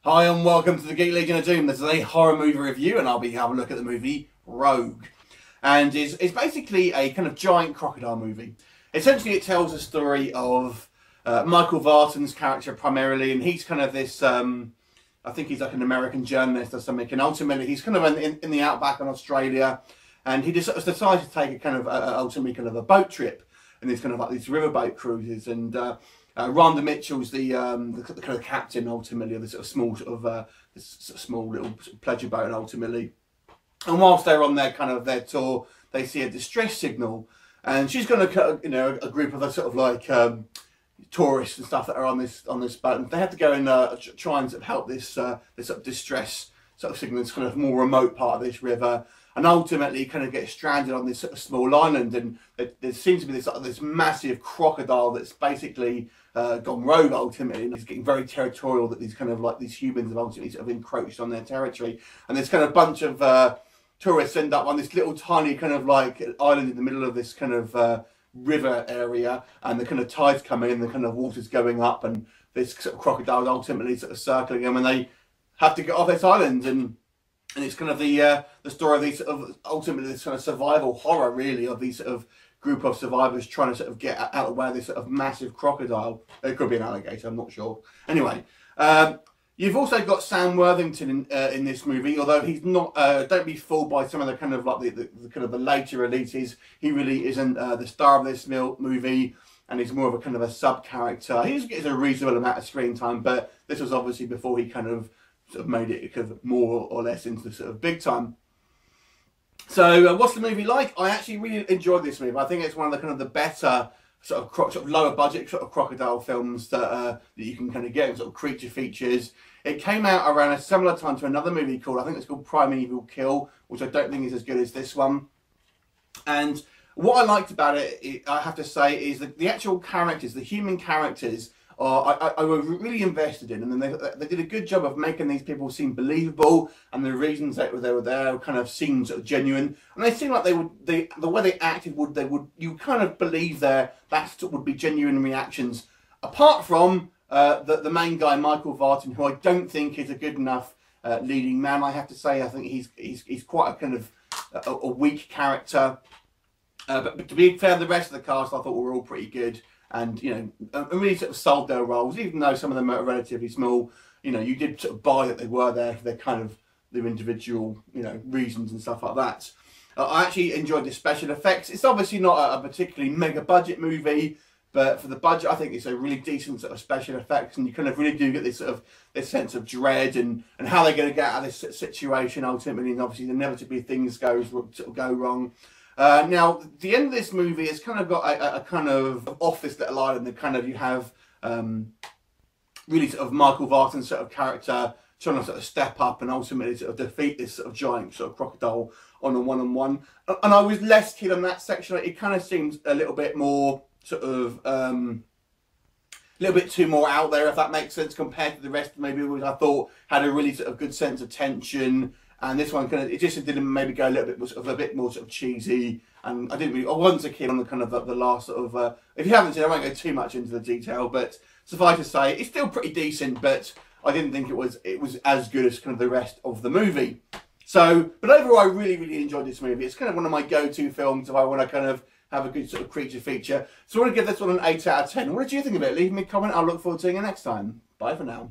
Hi and welcome to the Geek Legion of Doom. This is a horror movie review and I'll be having a look at the movie Rogue. And it's basically a kind of giant crocodile movie. Essentially it tells a story of Michael Vartan's character primarily, and he's kind of this, I think he's like an American journalist or something, and ultimately he's kind of in the outback in Australia, and he just sort of decided to take a kind of ultimately kind of a boat trip, and it's kind of like these riverboat cruises, and Rhonda Mitchell's the kind of captain ultimately of this sort of small this sort of small little sort of pleasure boat, and ultimately, and whilst they're on their tour, they see a distress signal, and she's going to, you know, a group of the sort of like tourists and stuff that are on this boat, and they have to go and try and sort of help this this sort of distress sort of signal, this kind of more remote part of this river, and ultimately kind of get stranded on this sort of small island, and there seems to be this massive crocodile that's basically gone rogue ultimately, and he's getting very territorial, that these kind of like these humans have ultimately sort of encroached on their territory, and this kind of bunch of tourists end up on this little tiny kind of like island in the middle of this kind of river area, and the kind of tides come in, the kind of water's going up, and this sort of crocodile ultimately sort of circling them, and they have to get off this island, and it's kind of the story of these sort of ultimately this kind of survival horror really of these sort of group of survivors trying to sort of get out of the way of this sort of massive crocodile. It could be an alligator, I'm not sure. Anyway, you've also got Sam Worthington in this movie, although he's not. Don't be fooled by some of the kind of like the kind of the later releases. He really isn't the star of this movie, and he's more of a kind of a sub character. He gets a reasonable amount of screen time, but this was obviously before he kind of sort of made it kind of more or less into the sort of big time. So what's the movie like? I actually really enjoyed this movie. I think it's one of the kind of the better sort of lower budget sort of crocodile films that you can kind of get, sort of creature features. It came out around a similar time to another movie called, I think it's called Primeval Kill, which I don't think is as good as this one. And what I liked about it, I have to say, is that the actual characters, the human characters, I was really invested in, and then they did a good job of making these people seem believable, and the reasons that they were there kind of seemed sort of genuine, and they seemed like the way they acted you kind of believe that would be genuine reactions, apart from the main guy, Michael Vartan, who I don't think is a good enough leading man. I have to say, I think he's quite a kind of a weak character, but to be fair, the rest of the cast I thought were all pretty good. And, you know, really sort of sold their roles, even though some of them are relatively small. You know, you did sort of buy that they were there for their kind of their individual, you know, reasons and stuff like that. I actually enjoyed the special effects. It's obviously not a particularly mega budget movie, but for the budget, I think it's a really decent sort of special effects, and you kind of really do get this sort of this sense of dread and how they're going to get out of this situation ultimately. And obviously, inevitably things go wrong. Now, the end of this movie has kind of got a kind of off this little island that kind of you have really sort of Michael Vartan's sort of character trying to sort of step up and ultimately sort of defeat this sort of giant sort of crocodile on a one-on-one. And I was less keen on that section. It kind of seems a little bit more sort of a little bit too more out there, if that makes sense, compared to the rest of the movie, which I thought had a really sort of good sense of tension. And this one kind of, it just didn't maybe go a little bit more sort of more sort of cheesy, and I wasn't so keen on the kind of the last sort of. If you haven't seen it, I won't go too much into the detail, but suffice to say, it's still pretty decent. But I didn't think it was as good as kind of the rest of the movie. So, but overall, I really enjoyed this movie. It's kind of one of my go-to films if I want to kind of have a good sort of creature feature. So I want to give this one an 8 out of 10. What did you think of it? Leave me a comment. I'll look forward to seeing you next time. Bye for now.